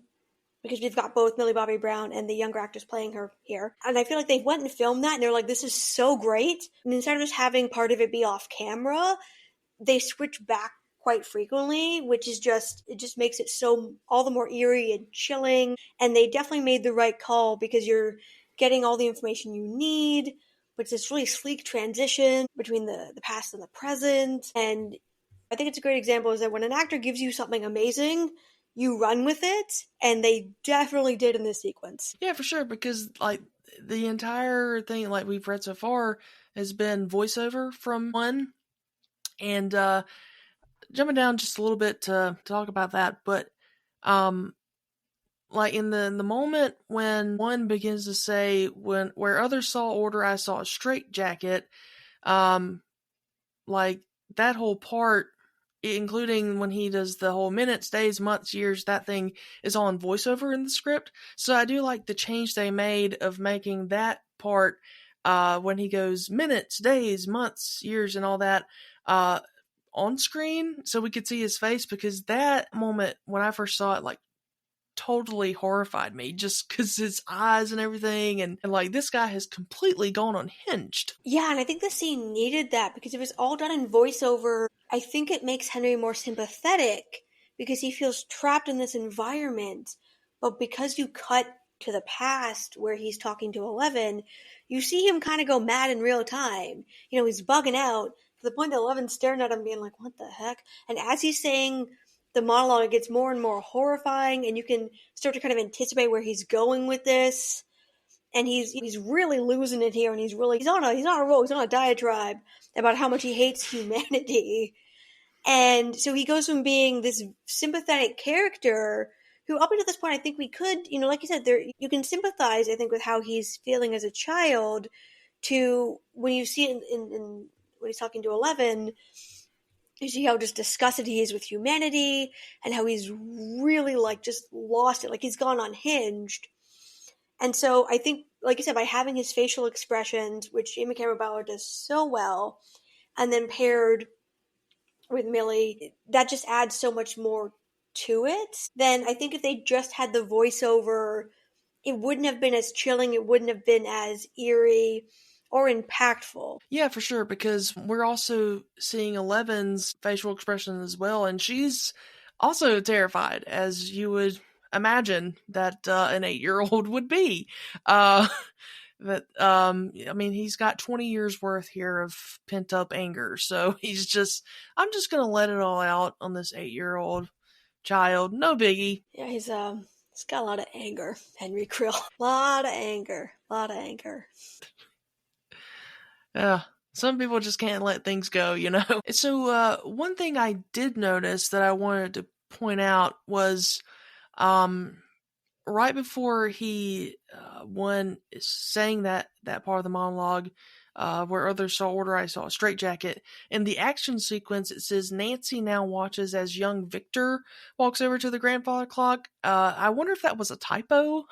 Speaker 4: because we've got both Millie Bobby Brown and the younger actors playing her here. And I feel like they went and filmed that, and they're like, this is so great. And instead of just having part of it be off camera, they switch back quite frequently, which is it just makes it so all the more eerie and chilling. And they definitely made the right call, because you're getting all the information you need, but it's this really sleek transition between the past and the present. And I think it's a great example is that when an actor gives you something amazing, you run with it, and they definitely did in this sequence.
Speaker 3: Yeah, for sure, because like the entire thing like we've read so far has been voiceover from one. And jumping down just a little bit to talk about that, but like in the moment when one begins to say, when where others saw order, I saw a straitjacket, like that whole part, including when he does the whole minutes, days, months, years, that thing is all in voiceover in the script. So I do like the change they made of making that part when he goes minutes, days, months, years, and all that on screen, so we could see his face, because that moment when I first saw it, like, totally horrified me, just because his eyes and everything, and like this guy has completely gone unhinged.
Speaker 4: Yeah, and I think the scene needed that, because it was all done in voiceover. I think it makes Henry more sympathetic because he feels trapped in this environment. But because you cut to the past where he's talking to 11, you see him kind of go mad in real time. You know, he's bugging out to the point that 11's staring at him being like, what the heck? And as he's saying the monologue, it gets more and more horrifying, and you can start to kind of anticipate where he's going with this. And he's really losing it here, and he's on a roll, he's on a diatribe about how much he hates humanity. And so he goes from being this sympathetic character who, up until this point, I think we could, you know, like you said, there you can sympathize, I think, with how he's feeling as a child, to when you see it in when he's talking to 11, you see how just disgusted he is with humanity, and how he's really like just lost it, like he's gone unhinged. And so I think, like I said, by having his facial expressions, which Amy Cameron Bauer does so well, and then paired with Millie, that just adds so much more to it. Then I think if they just had the voiceover, it wouldn't have been as chilling, it wouldn't have been as eerie or impactful.
Speaker 3: Yeah, for sure, because we're also seeing 11's facial expression as well, and she's also terrified, as you would imagine that an 8-year-old would be. I mean, he's got 20 years worth here of pent up anger, so I'm just gonna let it all out on this 8-year-old child. No biggie.
Speaker 4: Yeah, he's got a lot of anger, Henry Krill. A lot of anger.
Speaker 3: Yeah, some people just can't let things go, you know? So, one thing I did notice that I wanted to point out was, right before he, one is saying that part of the monologue, where others saw order, I saw a straitjacket. In the action sequence, it says Nancy now watches as young Victor walks over to the grandfather clock. I wonder if that was a typo.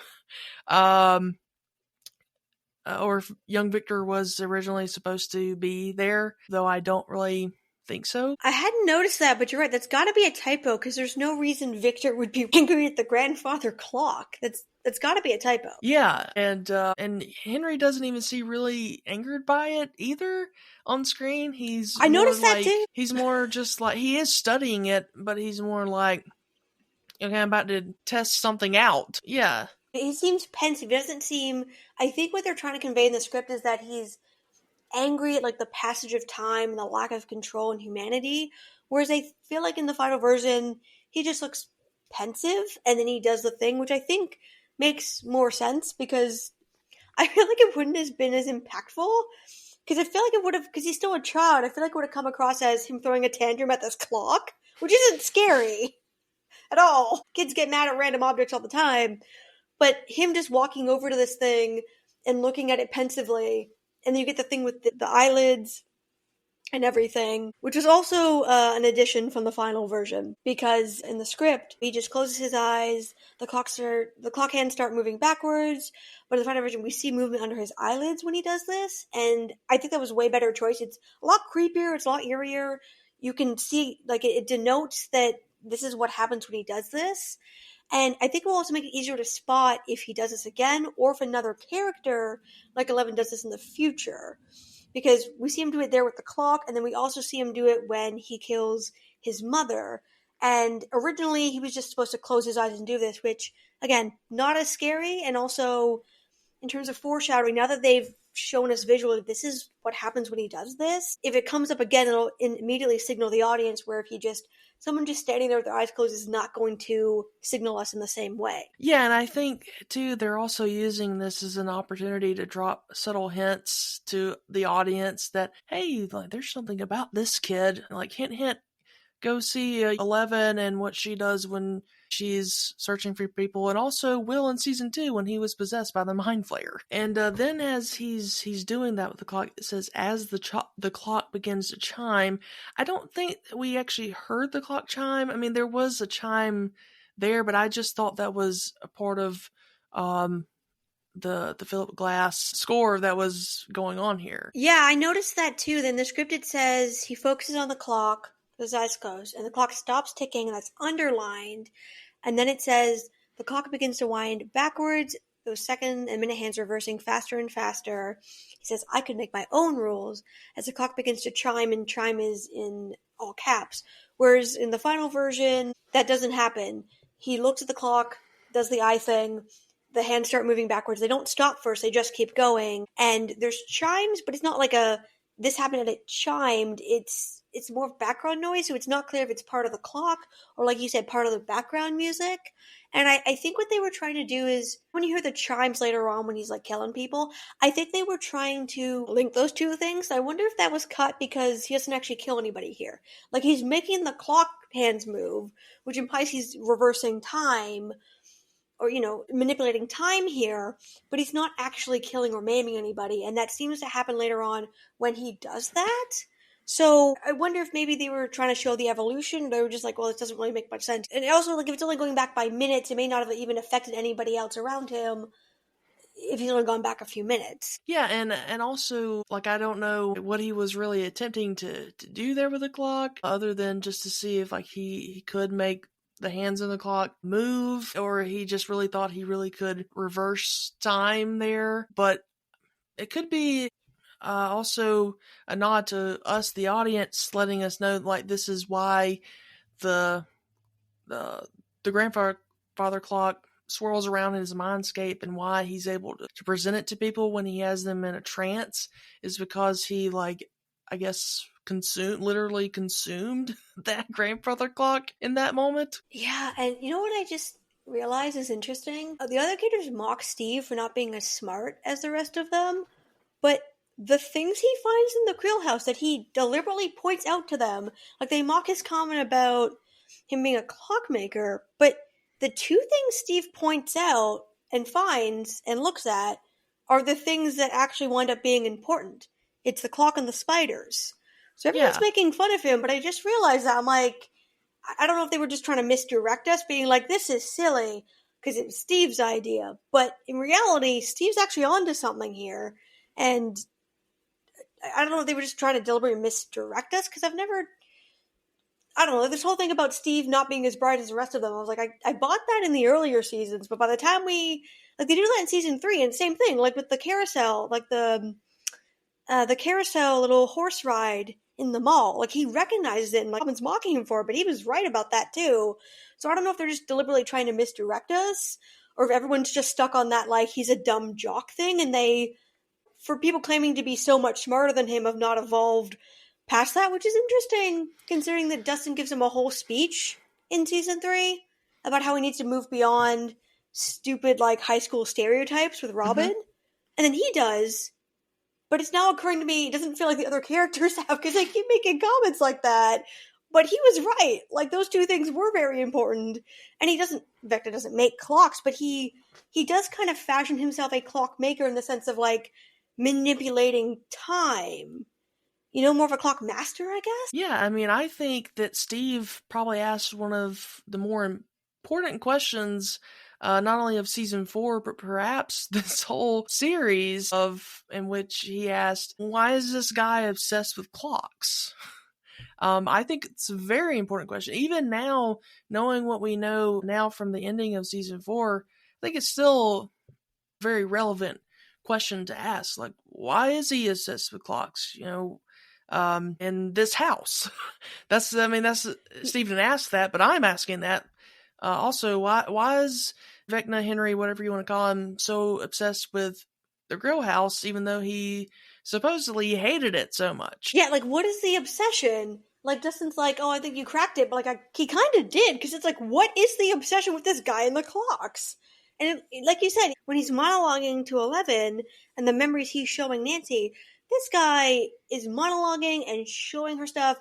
Speaker 3: Or if young Victor was originally supposed to be there, though I don't really think so.
Speaker 4: I hadn't noticed that, but you're right. That's got to be a typo, because there's no reason Victor would be angry at the grandfather clock. That's got to be a typo.
Speaker 3: Yeah, and Henry doesn't even seem really angered by it either on screen.
Speaker 4: I noticed that too.
Speaker 3: He's more just like, he is studying it, but he's more like, okay, I'm about to test something out. Yeah.
Speaker 4: He seems pensive. He doesn't seem... I think what they're trying to convey in the script is that he's angry at like the passage of time and the lack of control and humanity, whereas I feel like in the final version he just looks pensive, and then he does the thing, which I think makes more sense, because I feel like it wouldn't have been as impactful, because I feel like it would have, because he's still a child, I feel like it would have come across as him throwing a tantrum at this clock, which isn't scary at all. Kids get mad at random objects all the time. But him just walking over to this thing and looking at it pensively, and then you get the thing with the eyelids and everything, which was also an addition from the final version, because in the script, he just closes his eyes, the clock hands start moving backwards, but in the final version, we see movement under his eyelids when he does this, and I think that was a way better choice. It's a lot creepier, it's a lot eerier. You can see, like, it denotes that this is what happens when he does this. And I think it will also make it easier to spot if he does this again or if another character like 11 does this in the future. Because we see him do it there with the clock, and then we also see him do it when he kills his mother. And originally he was just supposed to close his eyes and do this, which, again, not as scary. And also, in terms of foreshadowing, now that they've shown us visually this is what happens when he does this, if it comes up again, it'll immediately signal the audience, where if someone just standing there with their eyes closed is not going to signal us in the same way.
Speaker 3: Yeah, and I think, too, they're also using this as an opportunity to drop subtle hints to the audience that, hey, like, there's something about this kid. Like, hint, hint, go see 11 and what she does when she's searching for people, and also Will in season 2 when he was possessed by the mind flayer. And then as he's doing that with the clock, it says as the clock begins to chime. I don't think we actually heard the clock chime. I mean, there was a chime there, but I just thought that was a part of the Philip Glass score that was going on here.
Speaker 4: Yeah, I noticed that too. Then the script, it says he focuses on the clock, his eyes closed, and the clock stops ticking, and that's underlined. And then it says the clock begins to wind backwards, those second and minute hands reversing faster and faster. He says, I could make my own rules, as the clock begins to chime, and chime is in all caps. Whereas in the final version, that doesn't happen. He looks at the clock, does the eye thing, the hands start moving backwards. They don't stop first, they just keep going. And there's chimes, but it's not like this happened and it chimed. It's more background noise, so it's not clear if it's part of the clock or, like you said, part of the background music. And I think what they were trying to do is, when you hear the chimes later on when he's like killing people, I think they were trying to link those two things. I wonder if that was cut because he doesn't actually kill anybody here. Like, he's making the clock hands move, which implies he's reversing time, or, manipulating time here, but he's not actually killing or maiming anybody, and that seems to happen later on when he does that. So I wonder if maybe they were trying to show the evolution. They were just like, well, it doesn't really make much sense. And also, like, if it's only going back by minutes, it may not have even affected anybody else around him if he's only gone back a few minutes.
Speaker 3: Yeah, and also, like, I don't know what he was really attempting to do there with the clock, other than just to see if, like, he could make the hands on the clock move, or he just really thought he really could reverse time there. But it could be also a nod to us, the audience, letting us know, like, this is why the grandfather clock swirls around in his mindscape, and why he's able to present it to people when he has them in a trance is because he, like, I guess, literally consumed that grandfather clock in that moment.
Speaker 4: Yeah, and you know what I just realized is interesting? The other characters mock Steve for not being as smart as the rest of them, but the things he finds in the Creel house that he deliberately points out to them, like, they mock his comment about him being a clockmaker, but the two things Steve points out and finds and looks at are the things that actually wind up being important. It's the clock and the spiders. So everyone's making fun of him, but I just realized that. I'm like, I don't know if they were just trying to misdirect us, being like, this is silly, because it was Steve's idea. But in reality, Steve's actually onto something here. And I don't know if they were just trying to deliberately misdirect us, because I don't know, this whole thing about Steve not being as bright as the rest of them, I was like, I bought that in the earlier seasons, but by the time they do that in season 3, and same thing, like with the carousel, like the carousel little horse ride in the mall, like, he recognizes it, and, like, someone's mocking him for it, but he was right about that too. So I don't know if they're just deliberately trying to misdirect us, or if everyone's just stuck on that, like, he's a dumb jock thing, and for people claiming to be so much smarter than him, have not evolved past that, which is interesting, considering that Dustin gives him a whole speech in season 3 about how he needs to move beyond stupid, like, high school stereotypes with Robin. And then he does, but it's now occurring to me, it doesn't feel like the other characters have, because they keep making comments like that. But he was right. Like, those two things were very important. And Vecna doesn't make clocks, but he does kind of fashion himself a clockmaker in the sense of, like, manipulating time. More of a clock master, I guess?
Speaker 3: Yeah, I mean, I think that Steve probably asked one of the more important questions, not only of season 4, but perhaps this whole series, in which he asked, why is this guy obsessed with clocks? I think it's a very important question. Even now, knowing what we know now from the ending of season 4, I think it's still a very relevant question to ask. Like, why is he obsessed with clocks? In this house. that's Stephen asked that, but I'm asking that. Also, why is Vecna, Henry, whatever you want to call him, so obsessed with the grill house, even though he supposedly hated it so much?
Speaker 4: Yeah, like, what is the obsession? Like, Dustin's like, oh, I think you cracked it, but, like, he kind of did, because it's like, what is the obsession with this guy and the clocks? And like you said, when he's monologuing to 11, and the memories he's showing Nancy, this guy is monologuing and showing her stuff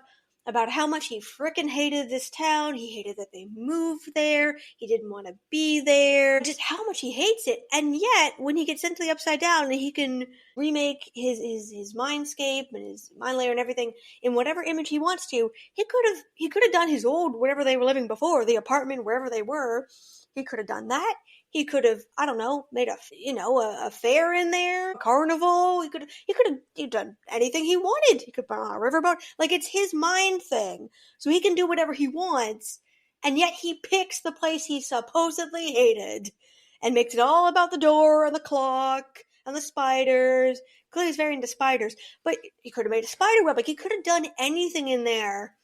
Speaker 4: about how much he frickin' hated this town. He hated that they moved there. He didn't want to be there. Just how much he hates it. And yet, when he gets sent to the Upside Down and he can remake his mindscape and his mind layer and everything in whatever image he wants to, he could have done his old whatever they were living before, the apartment, wherever they were. He could have done that. He could have, I don't know, made a fair in there, a carnival. He could have done anything he wanted. He could put on a riverboat. Like, it's his mind thing. So he can do whatever he wants. And yet he picks the place he supposedly hated and makes it all about the door and the clock and the spiders. Clearly he's very into spiders. But he could have made a spider web. Like, he could have done anything in there.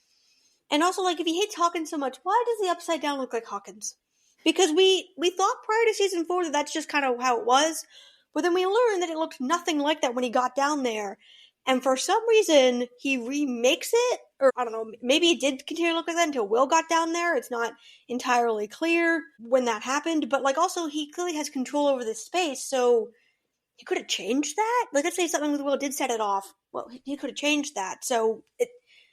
Speaker 4: And also, like, if he hates Hawkins so much, why does the Upside Down look like Hawkins? Because we thought prior to season 4 that that's just kind of how it was, but then we learned that it looked nothing like that when he got down there. And for some reason, he remakes it, or I don't know, maybe it did continue to look like that until Will got down there. It's not entirely clear when that happened, but, like, also he clearly has control over this space, so he could have changed that. Like, let's say something with Will did set it off. Well, he could have changed that. So,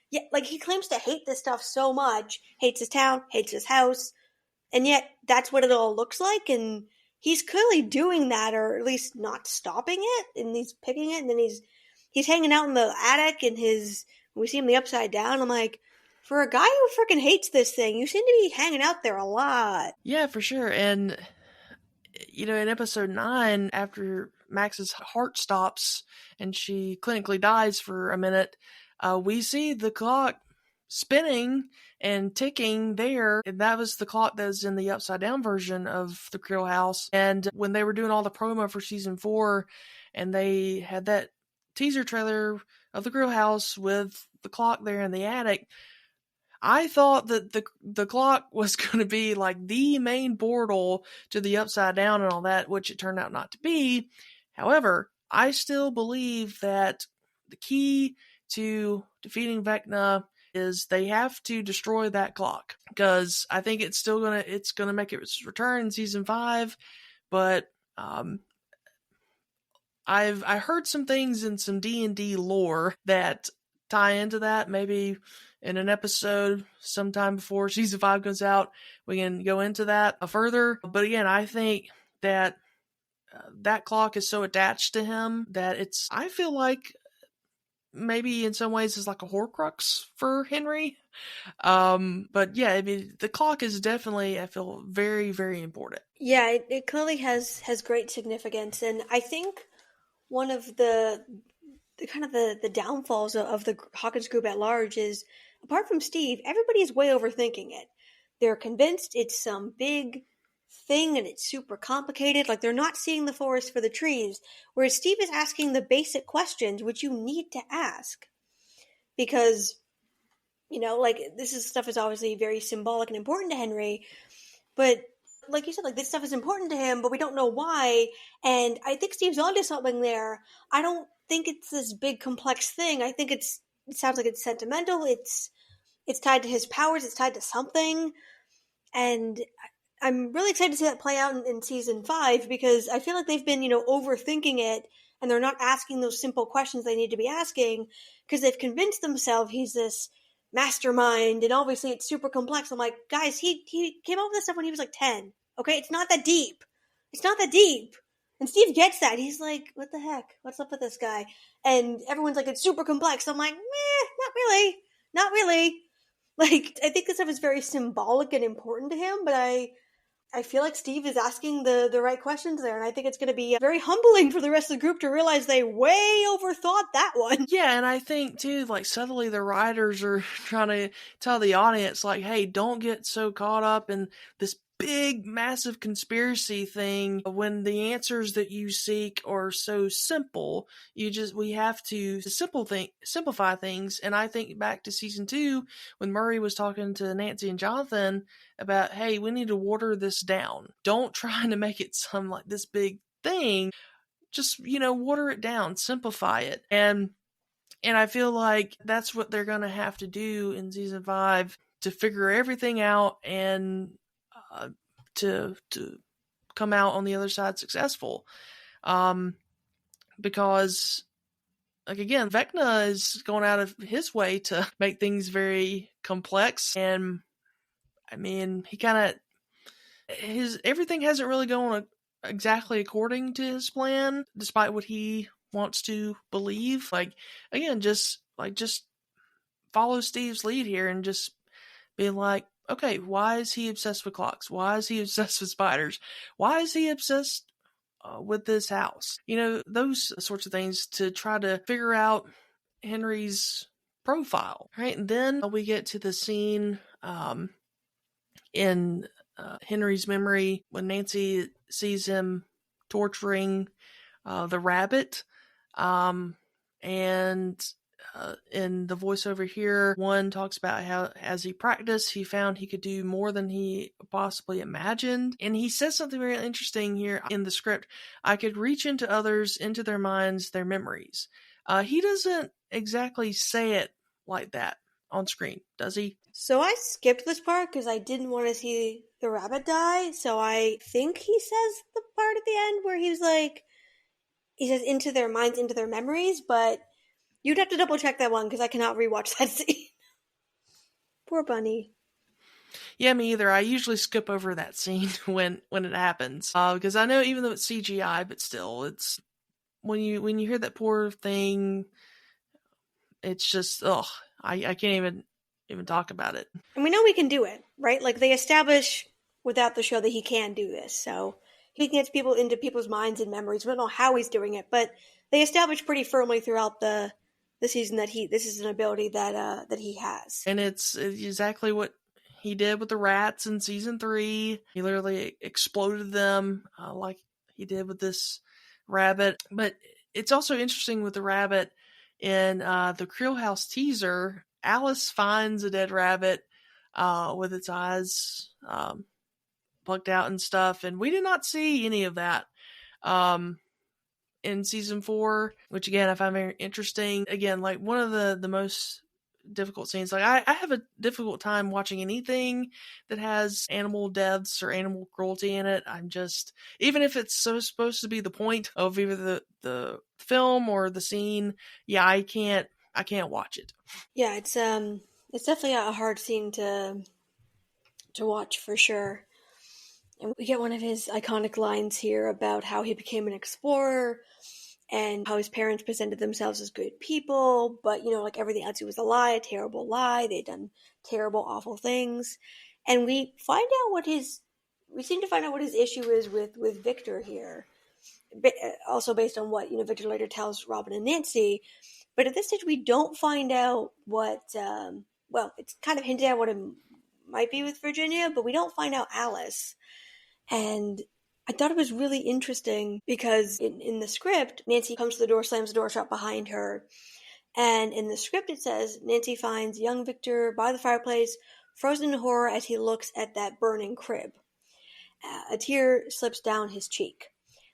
Speaker 4: yeah, like, he claims to hate this stuff so much, hates his town, hates his house, and yet that's what it all looks like, and he's clearly doing that, or at least not stopping it, and he's picking it, and then he's hanging out in the attic, and when we see him the Upside Down, I'm like, for a guy who freaking hates this thing, you seem to be hanging out there a lot.
Speaker 3: Yeah, for sure. And, in episode 9, after Max's heart stops and she clinically dies for a minute, we see the clock spinning and ticking there. And that was the clock that was in the Upside Down version of the Creel House. And when they were doing all the promo for season 4, and they had that teaser trailer of the Grill House with the clock there in the attic, I thought that the clock was going to be like the main portal to the Upside Down and all that, which it turned out not to be. However, I still believe that the key to defeating Vecna is they have to destroy that clock, because I think it's gonna make its return in season 5, but I heard some things in some D&D lore that tie into that. Maybe in an episode sometime before season 5 goes out, we can go into that further. But again, I think that that clock is so attached to him that I feel like maybe in some ways is like a Horcrux for Henry. But yeah, I mean, the clock is definitely, I feel, very, very important.
Speaker 4: Yeah, it clearly has great significance, and I think one of the kind of the downfalls of the Hawkins group at large is, apart from Steve, everybody is way overthinking it. They're convinced it's some big thing and it's super complicated. Like, they're not seeing the forest for the trees, whereas Steve is asking the basic questions which you need to ask, because like, stuff is obviously very symbolic and important to Henry, but like you said, like, this stuff is important to him, but we don't know why. And I think Steve's onto something there. I don't think it's this big complex thing. I think it sounds like it's sentimental. It's tied to his powers. It's tied to something. And I'm really excited to see that play out in season 5, because I feel like they've been, overthinking it, and they're not asking those simple questions they need to be asking, because they've convinced themselves he's this mastermind, and obviously it's super complex. I'm like, guys, he came up with this stuff when he was like 10. Okay, it's not that deep. It's not that deep. And Steve gets that. He's like, what the heck? What's up with this guy? And everyone's like, it's super complex. I'm like, not really. Not really. Like, I think this stuff is very symbolic and important to him, but I I feel like Steve is asking the right questions there, and I think it's going to be very humbling for the rest of the group to realize they way overthought that one.
Speaker 3: Yeah, and I think, too, like, subtly the writers are trying to tell the audience, like, hey, don't get so caught up in this big, massive conspiracy thing when the answers that you seek are so simple. We have to simplify things. And I think back to season 2 when Murray was talking to Nancy and Jonathan about, hey, we need to water this down. Don't try to make it some like this big thing. Just, water it down, simplify it. And I feel like that's what they're going to have to do in season 5 to figure everything out and to come out on the other side successful. Because, like, again, Vecna is going out of his way to make things very complex. And, I mean, everything hasn't really gone exactly according to his plan, despite what he wants to believe. Like, again, just follow Steve's lead here and just be like, okay, why is he obsessed with clocks? Why is he obsessed with spiders? Why is he obsessed with this house? Those sorts of things to try to figure out Henry's profile, right? And then we get to the scene in Henry's memory when Nancy sees him torturing the rabbit. And in the voiceover here, one talks about how, as he practiced, he found he could do more than he possibly imagined. And he says something very interesting here in the script. I could reach into others, into their minds, their memories. He doesn't exactly say it like that on screen, does he?
Speaker 4: So I skipped this part because I didn't want to see the rabbit die. So I think he says the part at the end where he says into their minds, into their memories, but you'd have to double check that one because I cannot rewatch that scene. Poor Bunny.
Speaker 3: Yeah, me either. I usually skip over that scene when it happens because I know even though it's CGI, but still, it's when you hear that poor thing, it's just I can't even talk about it.
Speaker 4: And we know we can do it, right? Like they establish without the show that he can do this, so he gets people into people's minds and memories. We don't know how he's doing it, but they establish pretty firmly throughout the season that this is an ability that he has.
Speaker 3: And it's exactly what he did with the rats in season 3. He literally exploded them like he did with this rabbit. But it's also interesting with the rabbit in the Creel House teaser. Alice finds a dead rabbit with its eyes plucked out and stuff, and we did not see any of that in season 4, which again I find very interesting. Again, like one of the most difficult scenes. Like I have a difficult time watching anything that has animal deaths or animal cruelty in it. I'm just, even if it's supposed to be the point of either the film or the scene, yeah, I can't watch it.
Speaker 4: Yeah, it's definitely a hard scene to watch for sure. And we get one of his iconic lines here about how he became an explorer and how his parents presented themselves as good people, but, like everything else, it was a lie, a terrible lie. They'd done terrible, awful things. And we seem to find out what his issue is with Victor here. Also based on what, Victor later tells Robin and Nancy. But at this stage, we don't find out what, it's kind of hinted at what it might be with Virginia, but we don't find out Alice. And I thought it was really interesting because in the script, Nancy comes to the door, slams the door shut behind her. And in the script, it says, Nancy finds young Victor by the fireplace, frozen in horror as he looks at that burning crib. A tear slips down his cheek.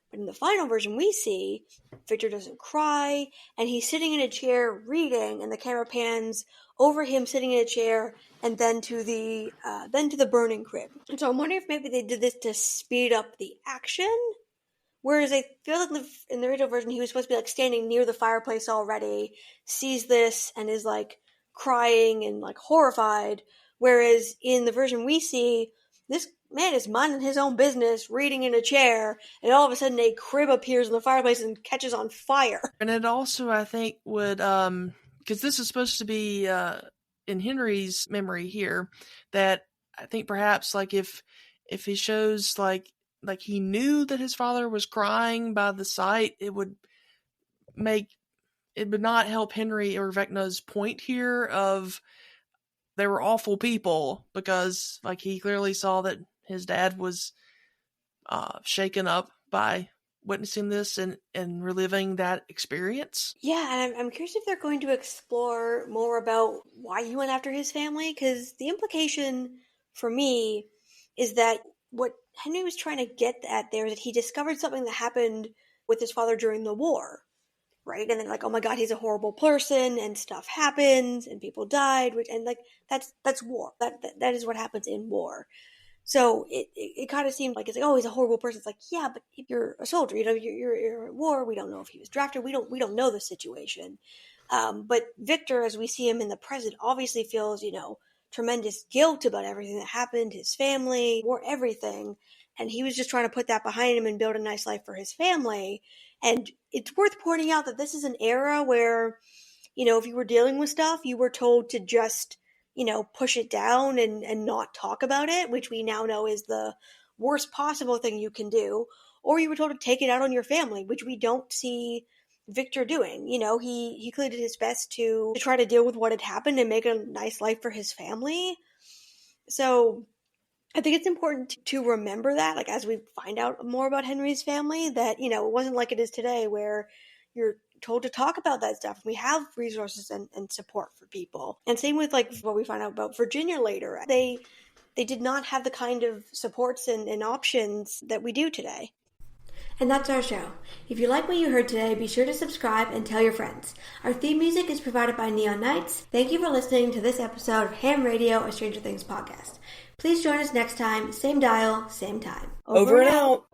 Speaker 4: But in the final version we see, Victor doesn't cry, and he's sitting in a chair reading, and the camera pans over him sitting in a chair, and then to the burning crib. And so I'm wondering if maybe they did this to speed up the action, whereas I feel like in the original version he was supposed to be standing near the fireplace already, sees this, and is crying and horrified, whereas in the version we see, this man is minding his own business, reading in a chair, and all of a sudden a crib appears in the fireplace and catches on fire.
Speaker 3: And it also, I think, would, because this is supposed to be in Henry's memory here, that I think perhaps if if he shows like he knew that his father was crying by the sight, it would not help Henry or Vecna's point here of they were awful people, because like he clearly saw that his dad was shaken up by witnessing this and reliving that experience.
Speaker 4: Yeah, and I'm curious if they're going to explore more about why he went after his family, because the implication for me is that what Henry was trying to get at there is that he discovered something that happened with his father during the war, right? And then like, oh my God, he's a horrible person, and stuff happens, and people died, and like that's war. That is what happens in war. So it kind of seemed like it's like, oh, he's a horrible person. It's like, yeah, but if you're a soldier, you're at war. We don't know if he was drafted. We don't know the situation. But Victor, as we see him in the present, obviously feels, tremendous guilt about everything that happened, his family, war, everything. And he was just trying to put that behind him and build a nice life for his family. And it's worth pointing out that this is an era where, if you were dealing with stuff, you were told to just push it down and not talk about it, which we now know is the worst possible thing you can do. Or you were told to take it out on your family, which we don't see Victor doing. He clearly did his best to try to deal with what had happened and make a nice life for his family. So I think it's important to remember that, like, as we find out more about Henry's family, that, it wasn't like it is today where you're told to talk about that stuff. We have resources and support for people. And same with like what we find out about Virginia later. They did not have the kind of supports and options that we do today. And that's our show. If you like what you heard today, be sure to subscribe and tell your friends. Our theme music is provided by Neon Knights. Thank you for listening to this episode of Ham Radio, a Stranger Things podcast. Please join us next time, same dial, same time.
Speaker 3: Over and out.